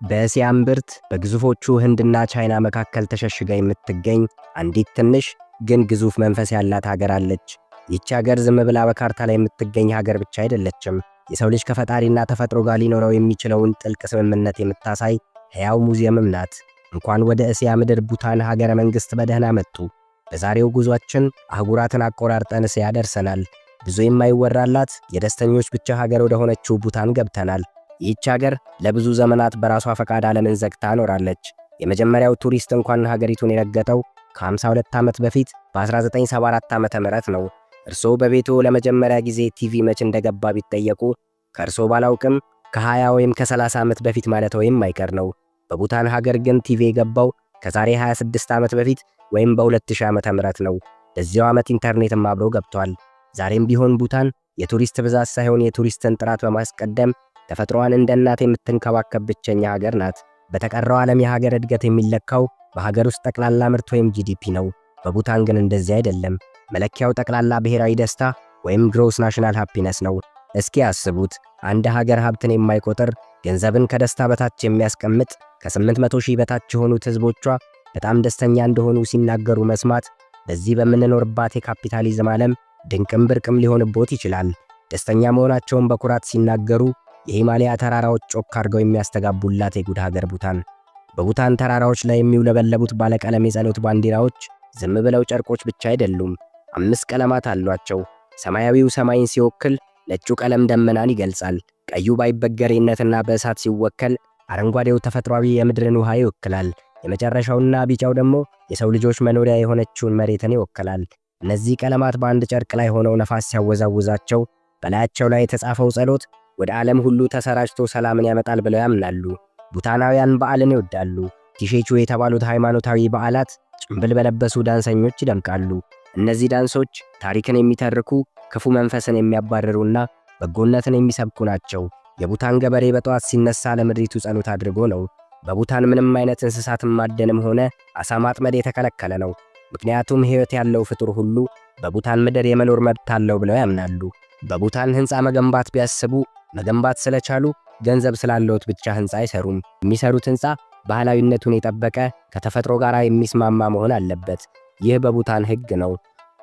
በእስያ እምብርት በግዙፎቹ ህንድና ቻይና መካከል ተሸሽጋ የምትገኝ አንዲት ትንሽ ግን ግዙፍ መንፈስ ያላት ሀገር አለች። ይህች ሀገር ዝም ብላ በካርታ ላይ የምትገኝ ሀገር ብቻ አይደለችም። የሰው ልጅ ከፈጣሪና ተፈጥሮ ጋር ሊኖረው የሚችለውን ጥልቅ ስምምነት የምታሳይ ሕያው ሙዚየምም ናት። እንኳን ወደ እስያ ምድር ቡታን ሀገረ መንግሥት በደህና መጡ። በዛሬው ጉዟችን አህጉራትን አቆራርጠን እስያ ደርሰናል። ብዙ የማይወራላት የደስተኞች ብቻ ሀገር ወደ ሆነችው ቡታን ገብተናል። ይህች ሀገር ለብዙ ዘመናት በራሷ ፈቃድ ዓለምን ዘግታ ኖራለች። የመጀመሪያው ቱሪስት እንኳን ሀገሪቱን የረገጠው ከ52 ዓመት በፊት በ1974 ዓመተ ምህረት ነው። እርስዎ በቤቱ ለመጀመሪያ ጊዜ ቲቪ መች እንደገባ ቢጠየቁ ከእርስዎ ባላውቅም ከ20 ወይም ከ30 ዓመት በፊት ማለት ወይም አይቀር ነው። በቡታን ሀገር ግን ቲቪ የገባው ከዛሬ 26 ዓመት በፊት ወይም በ2000 ዓመተ ምህረት ነው። በዚያው ዓመት ኢንተርኔትም አብሮ ገብቷል። ዛሬም ቢሆን ቡታን የቱሪስት ብዛት ሳይሆን የቱሪስትን ጥራት በማስቀደም ተፈጥሮዋን እንደ እናት የምትንከባከብ ብቸኛ ሀገር ናት። በተቀረው ዓለም የሀገር እድገት የሚለካው በሀገር ውስጥ ጠቅላላ ምርት ወይም ጂዲፒ ነው። በቡታን ግን እንደዚህ አይደለም። መለኪያው ጠቅላላ ብሔራዊ ደስታ ወይም ግሮስ ናሽናል ሃፒነስ ነው። እስኪ አስቡት፣ አንድ ሀገር ሀብትን የማይቆጥር ገንዘብን ከደስታ በታች የሚያስቀምጥ ከ800 ሺህ በታች የሆኑት ህዝቦቿ በጣም ደስተኛ እንደሆኑ ሲናገሩ መስማት በዚህ በምንኖርባት የካፒታሊዝም ዓለም ድንቅም ብርቅም ሊሆንቦት ይችላል። ደስተኛ መሆናቸውን በኩራት ሲናገሩ የሂማሊያ ተራራዎች ጮክ አድርገው የሚያስተጋቡላት የጉድ ሀገር ቡታን። በቡታን ተራራዎች ላይ የሚውለበለቡት ባለቀለም የጸሎት ባንዲራዎች ዝም ብለው ጨርቆች ብቻ አይደሉም። 5 ቀለማት አሏቸው። ሰማያዊው ሰማይን ሲወክል፣ ነጩ ቀለም ደመናን ይገልጻል። ቀዩ ባይበገሬነትና በእሳት ሲወከል፣ አረንጓዴው ተፈጥሯዊ የምድርን ውሃ ይወክላል። የመጨረሻውና ቢጫው ደግሞ የሰው ልጆች መኖሪያ የሆነችውን መሬትን ይወክላል። እነዚህ ቀለማት በአንድ ጨርቅ ላይ ሆነው ነፋስ ሲያወዛውዛቸው በላያቸው ላይ የተጻፈው ጸሎት ወደ ዓለም ሁሉ ተሰራጭቶ ሰላምን ያመጣል ብለው ያምናሉ። ቡታናውያን በዓልን ይወዳሉ። ቲሼቹ የተባሉት ሃይማኖታዊ በዓላት ጭንብል በለበሱ ዳንሰኞች ይደምቃሉ። እነዚህ ዳንሶች ታሪክን የሚተርኩ፣ ክፉ መንፈስን የሚያባርሩና በጎነትን የሚሰብኩ ናቸው። የቡታን ገበሬ በጠዋት ሲነሳ ለምድሪቱ ጸሎት አድርጎ ነው። በቡታን ምንም አይነት እንስሳትን ማደንም ሆነ አሳ ማጥመድ የተከለከለ ነው። ምክንያቱም ሕይወት ያለው ፍጡር ሁሉ በቡታን ምድር የመኖር መብት አለው ብለው ያምናሉ። በቡታን ሕንፃ መገንባት ቢያስቡ መገንባት ስለቻሉ ገንዘብ ስላለዎት ብቻ ሕንፃ አይሰሩም። የሚሰሩት ሕንፃ ባህላዊነቱን የጠበቀ ከተፈጥሮ ጋር የሚስማማ መሆን አለበት። ይህ በቡታን ሕግ ነው።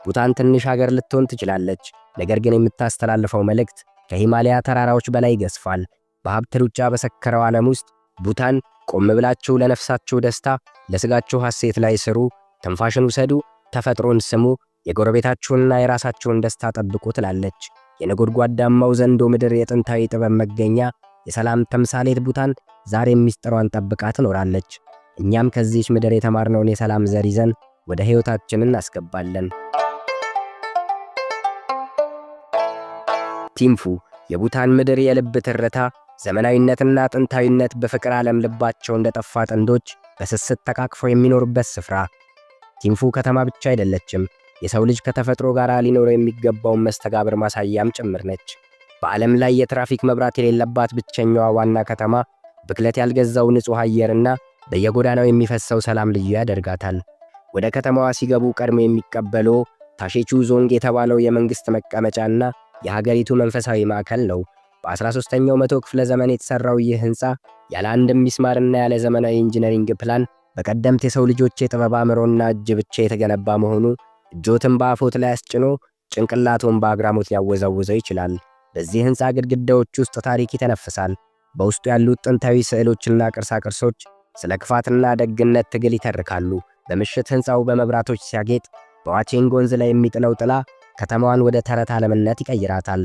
ቡታን ትንሽ ሀገር ልትሆን ትችላለች፣ ነገር ግን የምታስተላልፈው መልእክት ከሂማሊያ ተራራዎች በላይ ይገዝፋል። በሀብት ሩጫ በሰከረው ዓለም ውስጥ ቡታን ቆም ብላችሁ ለነፍሳችሁ ደስታ፣ ለሥጋችሁ ሐሴት ላይ ስሩ፣ ትንፋሽን ውሰዱ፣ ተፈጥሮን ስሙ፣ የጎረቤታችሁንና የራሳችሁን ደስታ ጠብቁ ትላለች። የነጎድጓዳማው ዘንዶ ምድር የጥንታዊ ጥበብ መገኛ፣ የሰላም ተምሳሌት ቡታን ዛሬም ሚስጥሯን ጠብቃ ትኖራለች። እኛም ከዚህች ምድር የተማርነውን የሰላም ዘር ይዘን ወደ ሕይወታችን እናስገባለን። ቲምፉ የቡታን ምድር የልብ ትርታ፣ ዘመናዊነትና ጥንታዊነት በፍቅር ዓለም ልባቸው እንደጠፋ ጥንዶች በስስት ተቃቅፈው የሚኖሩበት ስፍራ። ቲምፉ ከተማ ብቻ አይደለችም፣ የሰው ልጅ ከተፈጥሮ ጋር ሊኖረው የሚገባውን መስተጋብር ማሳያም ጭምር ነች። በዓለም ላይ የትራፊክ መብራት የሌለባት ብቸኛዋ ዋና ከተማ፣ ብክለት ያልገዛው ንጹሕ አየርና በየጎዳናው የሚፈሰው ሰላም ልዩ ያደርጋታል። ወደ ከተማዋ ሲገቡ ቀድሞ የሚቀበለው ታሼቹ ዞንግ የተባለው የመንግሥት መቀመጫና የሀገሪቱ መንፈሳዊ ማዕከል ነው። በ13ኛው መቶ ክፍለ ዘመን የተሠራው ይህ ሕንፃ ያለ አንድም ሚስማርና ያለ ዘመናዊ ኢንጂነሪንግ ፕላን በቀደምት የሰው ልጆች የጥበብ አእምሮና እጅ ብቻ የተገነባ መሆኑ እጆትን በአፎት ላይ አስጭኖ ጭንቅላቱን በአግራሞት ሊያወዛውዘው ይችላል። በዚህ ሕንፃ ግድግዳዎች ውስጥ ታሪክ ይተነፍሳል። በውስጡ ያሉት ጥንታዊ ስዕሎችና ቅርሳቅርሶች ስለ ክፋትና ደግነት ትግል ይተርካሉ። በምሽት ሕንፃው በመብራቶች ሲያጌጥ በዋቼንግ ወንዝ ላይ የሚጥለው ጥላ ከተማዋን ወደ ተረት ዓለምነት ይቀይራታል።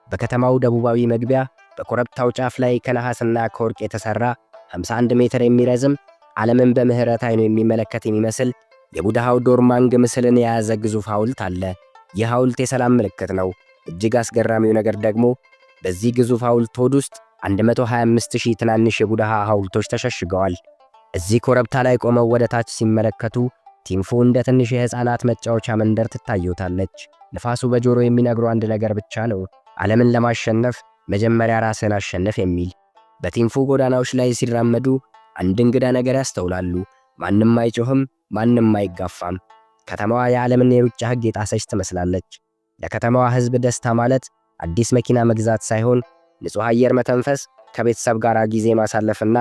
በከተማው ደቡባዊ መግቢያ በኮረብታው ጫፍ ላይ ከነሐስና ከወርቅ የተሠራ 51 ሜትር የሚረዝም ዓለምን በምህረት አይኑ የሚመለከት የሚመስል የቡድሃው ዶርማንግ ምስልን የያዘ ግዙፍ ሐውልት አለ። ይህ ሐውልት የሰላም ምልክት ነው። እጅግ አስገራሚው ነገር ደግሞ በዚህ ግዙፍ ሐውልት ሆድ ውስጥ 125,000 ትናንሽ የቡድሃ ሐውልቶች ተሸሽገዋል። እዚህ ኮረብታ ላይ ቆመው ወደ ታች ሲመለከቱ ቲምፉ እንደ ትንሽ የሕፃናት መጫወቻ መንደር ትታየውታለች። ንፋሱ በጆሮ የሚነግሩ አንድ ነገር ብቻ ነው፣ ዓለምን ለማሸነፍ መጀመሪያ ራስን አሸነፍ የሚል። በቲምፉ ጎዳናዎች ላይ ሲራመዱ አንድ እንግዳ ነገር ያስተውላሉ። ማንም አይጮህም፣ ማንም አይጋፋም። ከተማዋ የዓለምን የሩጫ ሕግ የጣሰች ትመስላለች። ለከተማዋ ሕዝብ ደስታ ማለት አዲስ መኪና መግዛት ሳይሆን ንጹሕ አየር መተንፈስ፣ ከቤተሰብ ጋር ጊዜ ማሳለፍና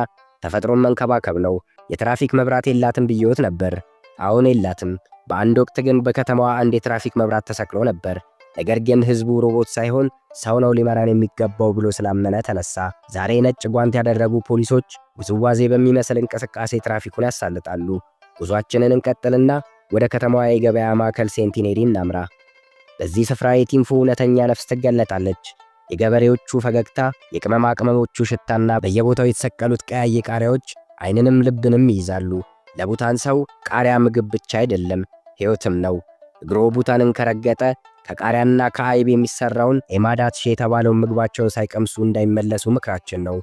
ተፈጥሮን መንከባከብ ነው። የትራፊክ መብራት የላትም ብዬዎት ነበር። አሁን የላትም። በአንድ ወቅት ግን በከተማዋ አንድ የትራፊክ መብራት ተሰቅሎ ነበር። ነገር ግን ህዝቡ ሮቦት ሳይሆን ሰው ነው ሊመራን የሚገባው ብሎ ስላመነ ተነሳ። ዛሬ ነጭ ጓንት ያደረጉ ፖሊሶች ውዝዋዜ በሚመስል እንቅስቃሴ ትራፊኩን ያሳልጣሉ። ጉዟችንን እንቀጥልና ወደ ከተማዋ የገበያ ማዕከል ሴንቲኔሪ እናምራ። በዚህ ስፍራ የቲንፉ እውነተኛ ነፍስ ትገለጣለች። የገበሬዎቹ ፈገግታ፣ የቅመማ ቅመሞቹ ሽታና በየቦታው የተሰቀሉት ቀያይ ቃሪያዎች ዓይንንም ልብንም ይይዛሉ። ለቡታን ሰው ቃሪያ ምግብ ብቻ አይደለም፣ ሕይወትም ነው። እግሮ ቡታንን ከረገጠ ከቃሪያና ከአይብ የሚሰራውን ኤማዳትሺ የተባለውን ምግባቸውን ሳይቀምሱ እንዳይመለሱ ምክራችን ነው።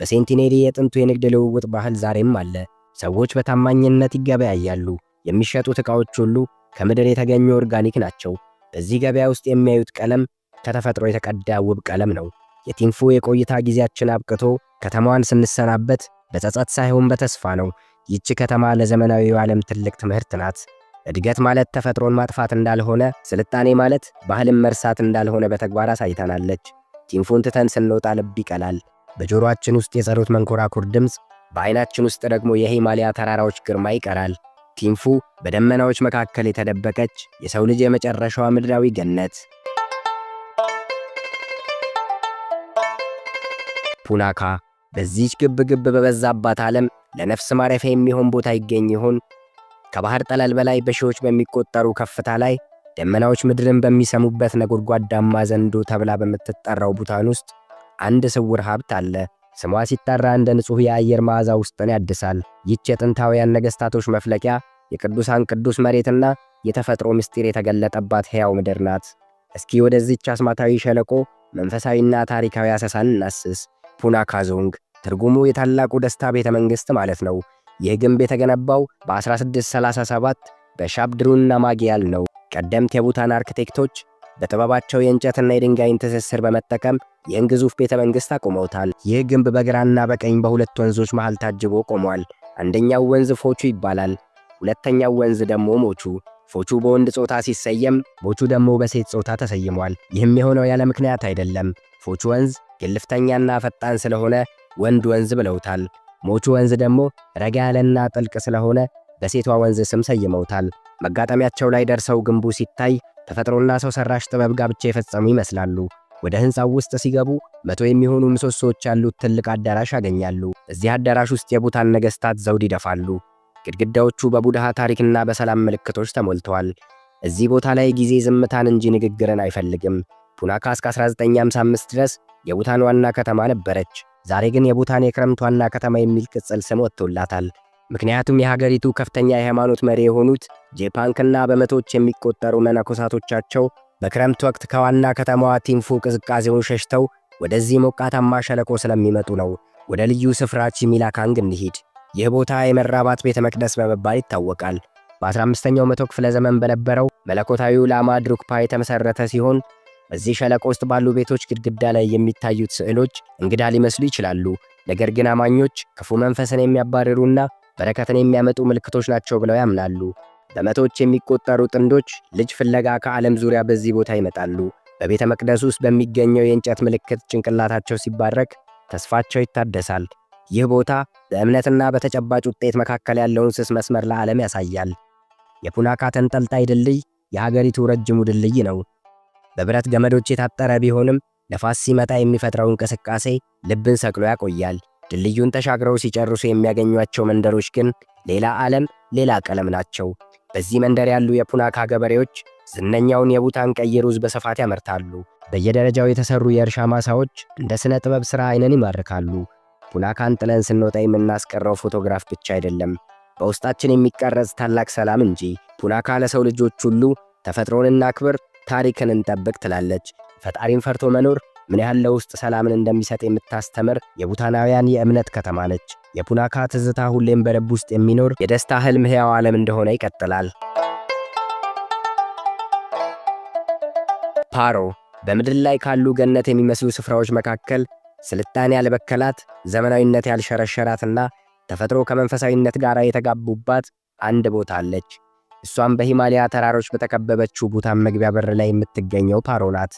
በሴንቲኔሪ የጥንቱ የንግድ ልውውጥ ባህል ዛሬም አለ። ሰዎች በታማኝነት ይገበያያሉ። የሚሸጡት ዕቃዎች ሁሉ ከምድር የተገኙ ኦርጋኒክ ናቸው። በዚህ ገበያ ውስጥ የሚያዩት ቀለም ከተፈጥሮ የተቀዳ ውብ ቀለም ነው። የቲንፉ የቆይታ ጊዜያችን አብቅቶ ከተማዋን ስንሰናበት በጸጸት ሳይሆን በተስፋ ነው። ይህች ከተማ ለዘመናዊው ዓለም ትልቅ ትምህርት ናት። እድገት ማለት ተፈጥሮን ማጥፋት እንዳልሆነ፣ ስልጣኔ ማለት ባህልን መርሳት እንዳልሆነ በተግባር አሳይታናለች። ቲንፉን ትተን ስንወጣ ልብ ይቀላል። በጆሮአችን ውስጥ የጸሎት መንኮራኩር ድምፅ፣ በዓይናችን ውስጥ ደግሞ የሂማሊያ ተራራዎች ግርማ ይቀራል። ቲንፉ በደመናዎች መካከል የተደበቀች የሰው ልጅ የመጨረሻዋ ምድራዊ ገነት። ፑናካ። በዚህች ግብ በበዛባት ዓለም ለነፍስ ማረፊያ የሚሆን ቦታ ይገኝ ይሆን? ከባህር ጠለል በላይ በሺዎች በሚቆጠሩ ከፍታ ላይ ደመናዎች ምድርን በሚሰሙበት ነጎድጓዳማ ዘንዶ ተብላ በምትጠራው ቡታን ውስጥ አንድ ስውር ሀብት አለ። ስሟ ሲጠራ እንደ ንጹሕ የአየር መዓዛ ውስጥን ያድሳል። ይህች የጥንታውያን ነገሥታቶች መፍለቂያ፣ የቅዱሳን ቅዱስ መሬትና የተፈጥሮ ምስጢር የተገለጠባት ሕያው ምድር ናት። እስኪ ወደዚች አስማታዊ ሸለቆ መንፈሳዊና ታሪካዊ አሰሳን እናስስ። ፑናካ ዞንግ ትርጉሙ የታላቁ ደስታ ቤተ መንግሥት ማለት ነው። ይህ ግንብ የተገነባው በ1637 በሻብድሩን ናማጊያል ነው። ቀደምት የቡታን አርክቴክቶች በጥበባቸው የእንጨትና የድንጋይን ትስስር በመጠቀም ይህን ግዙፍ ቤተ መንግሥት አቁመውታል። ይህ ግንብ በግራና በቀኝ በሁለት ወንዞች መሃል ታጅቦ ቆሟል። አንደኛው ወንዝ ፎቹ ይባላል። ሁለተኛው ወንዝ ደግሞ ሞቹ። ፎቹ በወንድ ጾታ ሲሰየም፣ ሞቹ ደግሞ በሴት ጾታ ተሰይሟል። ይህም የሆነው ያለ ምክንያት አይደለም። ፎቹ ወንዝ ግልፍተኛና ፈጣን ስለሆነ ወንድ ወንዝ ብለውታል። ሞቹ ወንዝ ደግሞ ረጋ ያለና ጥልቅ ስለሆነ በሴቷ ወንዝ ስም ሰይመውታል። መጋጠሚያቸው ላይ ደርሰው ግንቡ ሲታይ ተፈጥሮና ሰው ሰራሽ ጥበብ ጋብቻ የፈጸሙ ይመስላሉ። ወደ ሕንፃው ውስጥ ሲገቡ 100 የሚሆኑ ምሰሶዎች ያሉት ትልቅ አዳራሽ ያገኛሉ። እዚህ አዳራሽ ውስጥ የቡታን ነገሥታት ዘውድ ይደፋሉ። ግድግዳዎቹ በቡድሃ ታሪክና በሰላም ምልክቶች ተሞልተዋል። እዚህ ቦታ ላይ ጊዜ ዝምታን እንጂ ንግግርን አይፈልግም። ፑናካ እስከ 1955 ድረስ የቡታን ዋና ከተማ ነበረች። ዛሬ ግን የቡታን የክረምት ዋና ከተማ የሚል ቅጽል ስም ወጥቶላታል። ምክንያቱም የሀገሪቱ ከፍተኛ የሃይማኖት መሪ የሆኑት ጄፓንክና በመቶዎች የሚቆጠሩ መነኮሳቶቻቸው በክረምት ወቅት ከዋና ከተማዋ ቲንፉ ቅዝቃዜውን ሸሽተው ወደዚህ ሞቃታማ ሸለቆ ስለሚመጡ ነው። ወደ ልዩ ስፍራ ቺሚላካንግ እንሂድ። ይህ ቦታ የመራባት ቤተ መቅደስ በመባል ይታወቃል። በ15ኛው መቶ ክፍለ ዘመን በነበረው መለኮታዊው ላማ ድሩክፓ የተመሠረተ ሲሆን በዚህ ሸለቆ ውስጥ ባሉ ቤቶች ግድግዳ ላይ የሚታዩት ስዕሎች እንግዳ ሊመስሉ ይችላሉ። ነገር ግን አማኞች ክፉ መንፈስን የሚያባርሩና በረከትን የሚያመጡ ምልክቶች ናቸው ብለው ያምናሉ። በመቶዎች የሚቆጠሩ ጥንዶች ልጅ ፍለጋ ከዓለም ዙሪያ በዚህ ቦታ ይመጣሉ። በቤተ መቅደስ ውስጥ በሚገኘው የእንጨት ምልክት ጭንቅላታቸው ሲባረክ ተስፋቸው ይታደሳል። ይህ ቦታ በእምነትና በተጨባጭ ውጤት መካከል ያለውን ስስ መስመር ለዓለም ያሳያል። የፑናካ ተንጠልጣይ ድልድይ የሀገሪቱ ረጅሙ ድልድይ ነው። በብረት ገመዶች የታጠረ ቢሆንም ነፋስ ሲመጣ የሚፈጥረው እንቅስቃሴ ልብን ሰቅሎ ያቆያል። ድልድዩን ተሻግረው ሲጨርሱ የሚያገኟቸው መንደሮች ግን ሌላ ዓለም፣ ሌላ ቀለም ናቸው። በዚህ መንደር ያሉ የፑናካ ገበሬዎች ዝነኛውን የቡታን ቀይ ሩዝ በስፋት ያመርታሉ። በየደረጃው የተሰሩ የእርሻ ማሳዎች እንደ ስነ ጥበብ ሥራ ዓይንን ይማርካሉ። ፑናካን ጥለን ስንወጣ የምናስቀረው ፎቶግራፍ ብቻ አይደለም፣ በውስጣችን የሚቀረጽ ታላቅ ሰላም እንጂ። ፑናካ ለሰው ልጆች ሁሉ ተፈጥሮን እናክብር፣ ታሪክን እንጠብቅ ትላለች። ፈጣሪን ፈርቶ መኖር ምን ያህል ለውስጥ ሰላምን እንደሚሰጥ የምታስተምር የቡታናውያን የእምነት ከተማ ነች። የፑናካ ትዝታ ሁሌም በልብ ውስጥ የሚኖር የደስታ ህልም ሕያው ዓለም እንደሆነ ይቀጥላል። ፓሮ በምድር ላይ ካሉ ገነት የሚመስሉ ስፍራዎች መካከል ስልጣኔ ያልበከላት፣ ዘመናዊነት ያልሸረሸራትና ተፈጥሮ ከመንፈሳዊነት ጋር የተጋቡባት አንድ ቦታ አለች። እሷም በሂማሊያ ተራሮች በተከበበችው ቡታን መግቢያ በር ላይ የምትገኘው ፓሮ ናት።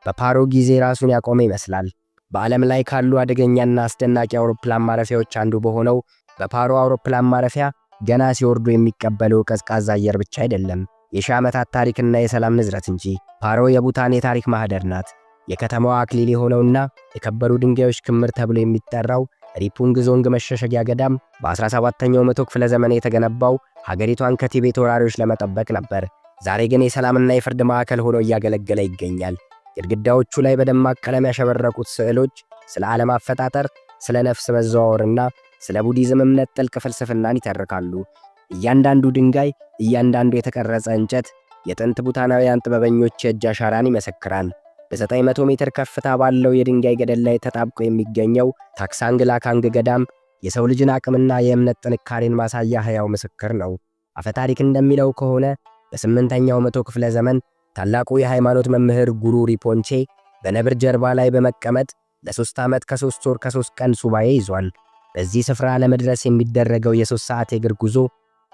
በፓሮ ጊዜ ራሱን ያቆመ ይመስላል። በዓለም ላይ ካሉ አደገኛና አስደናቂ አውሮፕላን ማረፊያዎች አንዱ በሆነው በፓሮ አውሮፕላን ማረፊያ ገና ሲወርዱ የሚቀበለው ቀዝቃዛ አየር ብቻ አይደለም፣ የሺህ ዓመታት ታሪክና የሰላም ንዝረት እንጂ። ፓሮ የቡታን የታሪክ ማህደር ናት። የከተማዋ አክሊል የሆነውና የከበሩ ድንጋዮች ክምር ተብሎ የሚጠራው ሪፑንግ ዞንግ መሸሸጊያ ገዳም በ17ኛው መቶ ክፍለ ዘመን የተገነባው ሀገሪቷን ከቲቤት ወራሪዎች ለመጠበቅ ነበር። ዛሬ ግን የሰላምና የፍርድ ማዕከል ሆኖ እያገለገለ ይገኛል። ግድግዳዎቹ ላይ በደማቅ ቀለም ያሸበረቁት ስዕሎች ስለ ዓለም አፈጣጠር፣ ስለ ነፍስ መዘዋወርና ስለ ቡዲዝም እምነት ጥልቅ ፍልስፍናን ይተርካሉ። እያንዳንዱ ድንጋይ፣ እያንዳንዱ የተቀረጸ እንጨት የጥንት ቡታናውያን ጥበበኞች የእጅ አሻራን ይመሰክራል። በ900 ሜትር ከፍታ ባለው የድንጋይ ገደል ላይ ተጣብቆ የሚገኘው ታክሳንግ ላካንግ ገዳም የሰው ልጅን አቅምና የእምነት ጥንካሬን ማሳያ ሕያው ምስክር ነው። አፈታሪክ እንደሚለው ከሆነ በ8ኛው መቶ ክፍለ ዘመን ታላቁ የሃይማኖት መምህር ጉሩ ሪፖንቼ በነብር ጀርባ ላይ በመቀመጥ ለ3 ዓመት ከ3 ወር ከ3 ቀን ሱባኤ ይዟል። በዚህ ስፍራ ለመድረስ የሚደረገው የ3 ሰዓት የእግር ጉዞ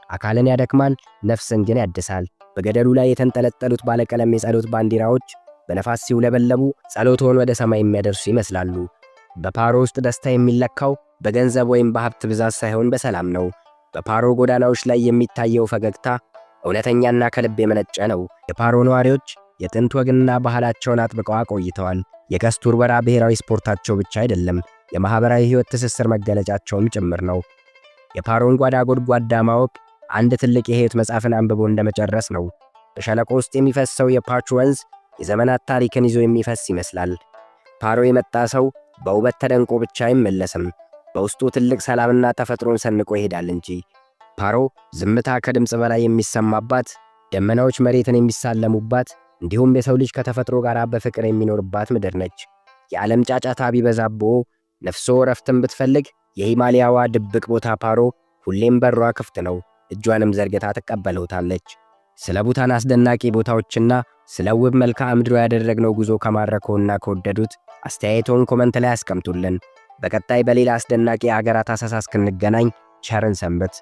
አካልን ያደክማል፣ ነፍስን ግን ያድሳል። በገደሉ ላይ የተንጠለጠሉት ባለቀለም የጸሎት ባንዲራዎች በነፋስ ሲውለበለቡ ጸሎቶን ወደ ሰማይ የሚያደርሱ ይመስላሉ። በፓሮ ውስጥ ደስታ የሚለካው በገንዘብ ወይም በሀብት ብዛት ሳይሆን በሰላም ነው። በፓሮ ጎዳናዎች ላይ የሚታየው ፈገግታ እውነተኛና ከልብ የመነጨ ነው። የፓሮ ነዋሪዎች የጥንት ወግና ባህላቸውን አጥብቀው አቆይተዋል። የቀስት ውርወራ ብሔራዊ ስፖርታቸው ብቻ አይደለም፣ የማህበራዊ ሕይወት ትስስር መገለጫቸውም ጭምር ነው። የፓሮን ጓዳ ጎድጓዳ ማወቅ አንድ ትልቅ የሕይወት መጽሐፍን አንብቦ እንደመጨረስ ነው። በሸለቆ ውስጥ የሚፈሰው የፓቹ ወንዝ የዘመናት ታሪክን ይዞ የሚፈስ ይመስላል። ፓሮ የመጣ ሰው በውበት ተደንቆ ብቻ አይመለስም፣ በውስጡ ትልቅ ሰላምና ተፈጥሮን ሰንቆ ይሄዳል እንጂ። ፓሮ ዝምታ ከድምፅ በላይ የሚሰማባት፣ ደመናዎች መሬትን የሚሳለሙባት፣ እንዲሁም የሰው ልጅ ከተፈጥሮ ጋር በፍቅር የሚኖርባት ምድር ነች። የዓለም ጫጫታ ቢበዛብዎ ነፍሶ ረፍትን ብትፈልግ የሂማሊያዋ ድብቅ ቦታ ፓሮ ሁሌም በሯ ክፍት ነው፣ እጇንም ዘርግታ ትቀበለውታለች። ስለ ቡታን አስደናቂ ቦታዎችና ስለ ውብ መልክዓ ምድሩ ያደረግነው ጉዞ ከማረከውና ከወደዱት አስተያየቶን ኮመንት ላይ አስቀምጡልን። በቀጣይ በሌላ አስደናቂ የአገራት አሳሳ እስክንገናኝ ቸርን ሰንብት።